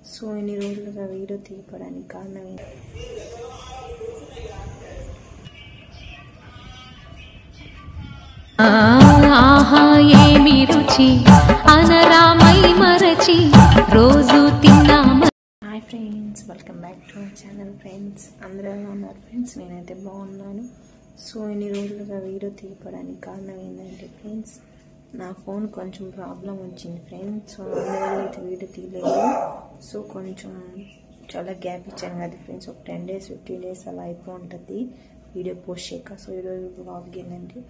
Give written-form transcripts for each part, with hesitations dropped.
So ఇన్ని రోజులుగా video తీయడానికి కారణం ఏంటి? ఆహా ఏమి రుచి అనరామై మరచి రోజు తిన్నామ. Hi friends, welcome back to my channel friends. అందరూ ఎలా ఉన్నారు ఫ్రెండ్స్? నేనైతే బాగున్నాను. సో ఇన్ని రోజులుగా వీడియో తీయడానికి కారణం ఏంటంటే ఫ్రెండ్స్, నా ఫోన్ కొంచెం ప్రాబ్లం వచ్చింది ఫ్రెండ్స్. సో అందువల్ల అయితే వీడియో తీయలేదు. సో కొంచెం చాలా గ్యాప్ ఇచ్చాను కదా ఫ్రెండ్స్, ఒక 10 days 15 days అలా అయిపో ఉంటుంది వీడియో పోస్ట్ చేయక. సో ఈరోజు వ్లాగ్ ఏంటంటే,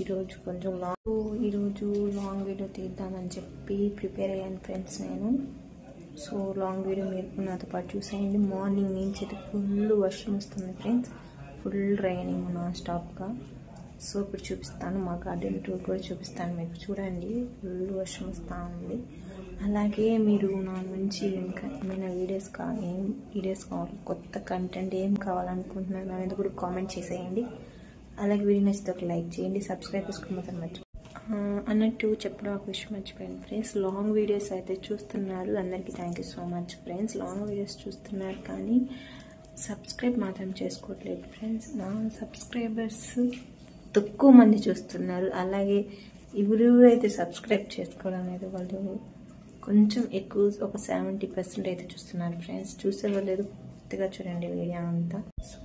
ఈరోజు కొంచెం లాంగ్ వీడియో తీద్దామని చెప్పి ప్రిపేర్ అయ్యాను ఫ్రెండ్స్ నేను. సో లాంగ్ వీడియో మీరు నాతో పాటు చూసేయండి. మార్నింగ్ నుంచి అయితే ఫుల్ వర్షం వస్తుంది ఫ్రెండ్స్, ఫుల్ రైనింగ్ నాన్ స్టాప్గా. సో ఇప్పుడు చూపిస్తాను, మా గార్డెన్ టూర్ కూడా చూపిస్తాను మీకు. చూడండి, ఫుల్ వర్షం వస్తూ ఉంది. అలాగే మీరు నా నుంచి ఇంకా ఏమైనా వీడియోస్ కావాలి, కొత్త కంటెంట్ ఏం కావాలనుకుంటున్నారు అనేది కూడా కామెంట్ చేసేయండి. అలాగే వీడియో నచ్చితే ఒక లైక్ చేయండి, సబ్స్క్రైబ్ చేసుకోమని అన్నట్టు చెప్పడం ఒక విషయం మర్చిపోయాను ఫ్రెండ్స్. లాంగ్ వీడియోస్ అయితే చూస్తున్నారు, అందరికీ thank you so much friends. Long videos చూస్తున్నారు కానీ సబ్స్క్రైబ్ మాత్రం చేసుకోవట్లేదు ఫ్రెండ్స్. నా సబ్స్క్రైబర్స్ తక్కువ మంది చూస్తున్నారు. అలాగే ఎవరైతే సబ్స్క్రైబ్ చేసుకోవడం లేదు వాళ్ళు కొంచెం ఎక్కువ, ఒక 70% అయితే చూస్తున్నారు ఫ్రెండ్స్. చూసేవాళ్ళు లేదు, కొత్తగా చూడండి వీడియో అంతా. సో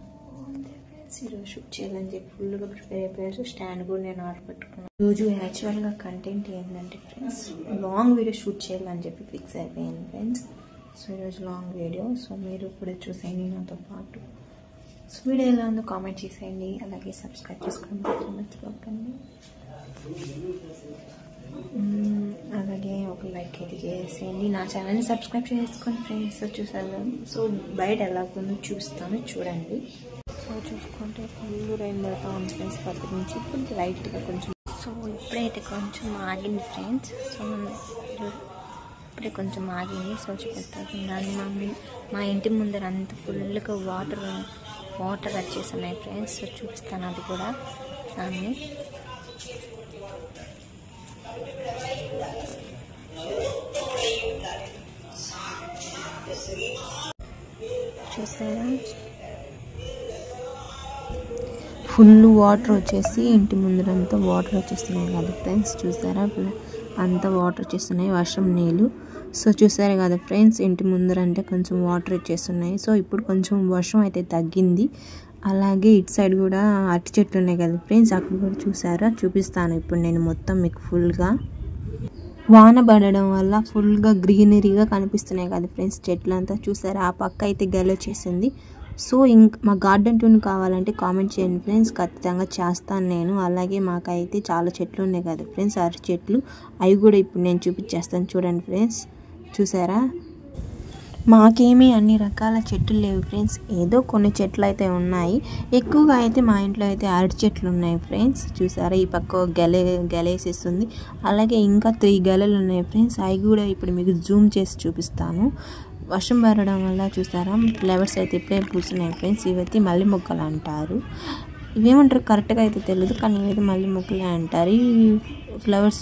అంతే ఫ్రెండ్స్, ఈరోజు షూట్ చేయాలని చెప్పి ఫుల్గా ప్రిపేర్ అయిపోయారు. స్టాండ్ కూడా నేను ఆర్డర్ పెట్టుకున్నాను. ఈరోజు యాక్చువల్గా కంటెంట్ ఏంటంటే ఫ్రెండ్స్, లాంగ్ వీడియో షూట్ చేయాలని చెప్పి ఫిక్స్ అయిపోయాను ఫ్రెండ్స్. సో ఈరోజు లాంగ్ వీడియో, సో మీరు కూడా చూసేయండి నాతో పాటు. సో వీడియో ఎలా ఉందో కామెంట్ చేసేయండి, అలాగే సబ్స్క్రైబ్ చేసుకోవడం మర్చిపోకండి. అలాగే ఒక లైక్ అయితే చేసేయండి, నా ఛానల్ని సబ్స్క్రైబ్ చేసుకోండి ఫ్రెండ్స్. చూసాను, సో బయట ఎలా ఉందో చూపిస్తాను చూడండి. సో చూసుకుంటే ఫుల్ రైన్ పడతా ఉంది ఫ్రెండ్స్ పక్క నుంచి. ఇప్పుడు లైట్గా కొంచెం, సో ఇప్పుడైతే కొంచెం ఆగింది ఫ్రెండ్స్. సో ఇప్పుడే కొంచెం ఆగింది. సో చూపిస్తాను దాన్ని. మా ఇంటి ముందర అంత ఫుల్గా వాటర్ వచ్చేస్తున్నాయి ఫ్రెండ్స్. సో చూపిస్తాను అది కూడా దాన్ని. చూసారా, ఫుల్ వాటర్ వచ్చేసి ఇంటి ముందరంతా వాటర్ వచ్చేస్తున్నాయి కదా ఫ్రెండ్స్. చూసారా, అంతా వాటర్ వచ్చేస్తున్నాయి, వర్షం నీళ్ళు. సో చూసారు కదా ఫ్రెండ్స్, ఇంటి ముందరంటే కొంచెం వాటర్ వచ్చేస్తున్నాయి. సో ఇప్పుడు కొంచెం వర్షం అయితే తగ్గింది. అలాగే ఇటు సైడ్ కూడా అరటి చెట్లు ఉన్నాయి కదా ఫ్రెండ్స్, అక్కడ కూడా చూసారా, చూపిస్తాను ఇప్పుడు నేను మొత్తం మీకు. ఫుల్గా వాన పడడం వల్ల ఫుల్గా గ్రీనరీగా కనిపిస్తున్నాయి కదా ఫ్రెండ్స్ చెట్లు అంతా. చూసారా, ఆ పక్క అయితే గెలొచ్చేసింది. సో మా గార్డెన్ టూర్ కావాలంటే కామెంట్ చేయండి ఫ్రెండ్స్, ఖచ్చితంగా చేస్తాను నేను. అలాగే మాకైతే చాలా చెట్లు ఉన్నాయి కదా ఫ్రెండ్స్, అరటి చెట్లు, అవి కూడా ఇప్పుడు నేను చూపించేస్తాను చూడండి ఫ్రెండ్స్. చూసారా, మాకేమీ అన్ని రకాల చెట్లు లేవు ఫ్రెండ్స్, ఏదో కొన్ని చెట్లు అయితే ఉన్నాయి. ఎక్కువగా అయితే మా ఇంట్లో అయితే అరటి చెట్లు ఉన్నాయి ఫ్రెండ్స్. చూసారా, ఈ పక్క గెలేసిస్తుంది. అలాగే ఇంకా 3 గెలలు ఉన్నాయి ఫ్రెండ్స్, అవి కూడా ఇప్పుడు మీకు జూమ్ చేసి చూపిస్తాను. వర్షం పడడం వల్ల చూసారా, ఫ్లవర్స్ అయితే ఇప్పుడే పూస్తున్నాయి ఫ్రెండ్స్. ఇవైతే మల్లె మొక్కలు అంటారు. ఇవేమంటారు కరెక్ట్గా అయితే తెలియదు, కానీ ఇవైతే మల్లె మొక్కలే అంటారు. ఈ ఫ్లవర్స్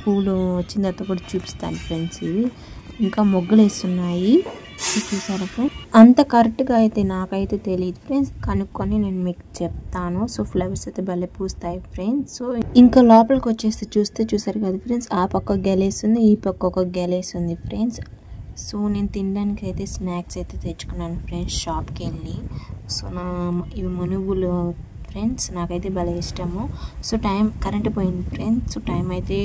పూలు వచ్చిన తర్వాత కూడా చూపిస్తాను ఫ్రెండ్స్. ఇవి ఇంకా మొగ్గలు వేస్తున్నాయి చూసారా ఫ్రెండ్స్. అంత కరెక్ట్గా అయితే నాకైతే తెలియదు ఫ్రెండ్స్, కనుక్కొని నేను మీకు చెప్తాను. సో ఫ్లవర్స్ అయితే భలే పూస్తాయి ఫ్రెండ్స్. సో ఇంకా లోపలికి వచ్చేసి చూసారు కదా ఫ్రెండ్స్, ఆ పక్క గెలేస్తుంది, ఈ పక్క ఒక గెలేస్తుంది ఫ్రెండ్స్. సో నేను తినడానికి అయితే స్నాక్స్ అయితే తెచ్చుకున్నాను ఫ్రెండ్స్ షాప్కి వెళ్ళి. సో ఇవి మనుగులు ఫ్రెండ్స్, నాకైతే భలే ఇష్టము. సో కరెంట్ పోయింది ఫ్రెండ్స్. సో టైం అయితే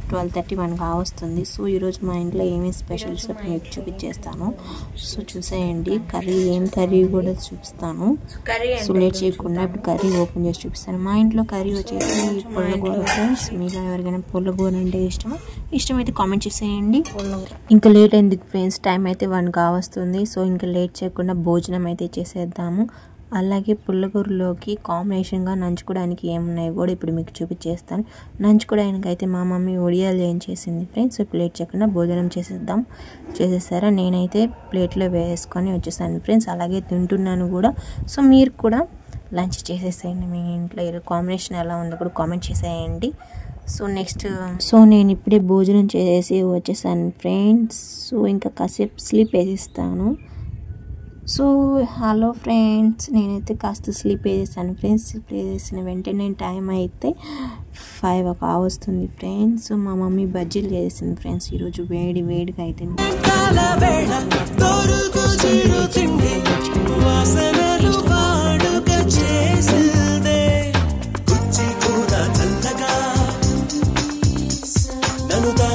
12:31 కావస్తుంది. సో ఈరోజు మా ఇంట్లో ఏమేమి స్పెషల్స్ మీకు చూపించేస్తాను. సో చూసేయండి, ఏం కర్రీ కూడా చూపిస్తాను. సో లేట్ చేయకుండా ఇప్పుడు కర్రీ ఓపెన్ చేసి చూపిస్తాను. మా ఇంట్లో కర్రీ వచ్చేసి పుల్లగూర ఫ్రెండ్స్. మీలో ఎవరికైనా పుల్లగూర అంటే ఇష్టమైతే కామెంట్ చేసేయండి. ఇంకా లేట్ అయింది ఫ్రెండ్స్, టైం అయితే 1 కావస్తుంది. సో ఇంకా లేట్ చేయకుండా భోజనం అయితే చేసేద్దాము. అలాగే పుల్లగూరలోకి కాంబినేషన్గా నంచుకోవడానికి ఏమున్నాయో కూడా ఇప్పుడు మీకు చూపించేస్తాను. నంచుకోవడానికి అయితే మా మమ్మీ ఒడియాలు ఏం చేసింది ఫ్రెండ్స్. ప్లేట్ చేయకుండా భోజనం చేసేసారా, నేనైతే ప్లేట్లో వేసుకొని వచ్చేసాను ఫ్రెండ్స్. అలాగే తింటున్నాను కూడా. సో మీరు కూడా లంచ్ చేసేసేయండి. మీ ఇంట్లో కాంబినేషన్ ఎలా ఉందో కూడా కామెంట్ చేసేయండి. సో నేను ఇప్పుడే భోజనం చేసి వచ్చేసాను ఫ్రెండ్స్. సో ఇంకా కాసేపు స్లీప్ వేసిస్తాను. సో హలో ఫ్రెండ్స్, నేనైతే కాస్త స్లీప్ వేసేసాను ఫ్రెండ్స్. స్లీప్ వేసేసిన వెంటనే టైం అయితే 5 కావస్తుంది ఫ్రెండ్స్. మా మమ్మీ బజ్జీలు చేసింది ఫ్రెండ్స్ ఈరోజు. వేడిగా అయితే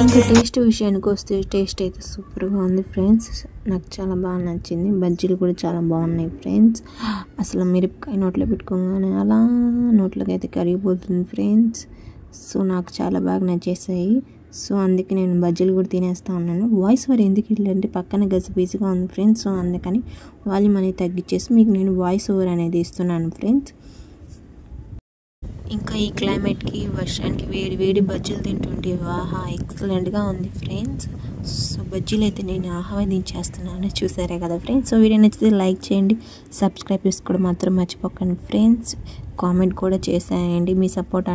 ఇంకా టేస్ట్ విషయానికి వస్తే టేస్ట్ అయితే సూపర్గా ఉంది ఫ్రెండ్స్. నాకు చాలా బాగా నచ్చింది. బజ్జీలు కూడా చాలా బాగున్నాయి ఫ్రెండ్స్. అసలు మిరపకాయ నోట్లో పెట్టుకోగానే అలా నోట్లోకి అయితే కరిగిపోతుంది ఫ్రెండ్స్. సో నాకు చాలా బాగా నచ్చేసాయి. సో అందుకే నేను బజ్జీలు కూడా తినేస్తూ ఉన్నాను. వాయిస్ ఓవర్ ఎందుకు ఇల్లంటే పక్కన గజిబిజిగా ఉంది ఫ్రెండ్స్. సో అందుకని వాల్యూమ్ అనేది తగ్గించేసి మీకు నేను వాయిస్ ఓవర్ అనేది ఇస్తున్నాను ఫ్రెండ్స్. ఇంకా ఈ క్లైమేట్కి వర్షానికి వేడి బజ్జీలు తింటుంటే ఆహా ఎక్సలెంట్గా ఉంది ఫ్రెండ్స్. సో బజ్జీలు అయితే నేను ఆహ్వానించేస్తున్నాను, చూసారే కదా ఫ్రెండ్స్. సో వీడియో నచ్చితే లైక్ చేయండి, సబ్స్క్రైబ్ చేసుకోవడం మాత్రం మర్చిపోకండి ఫ్రెండ్స్. కామెంట్ కూడా చేసేయండి, మీ సపోర్ట్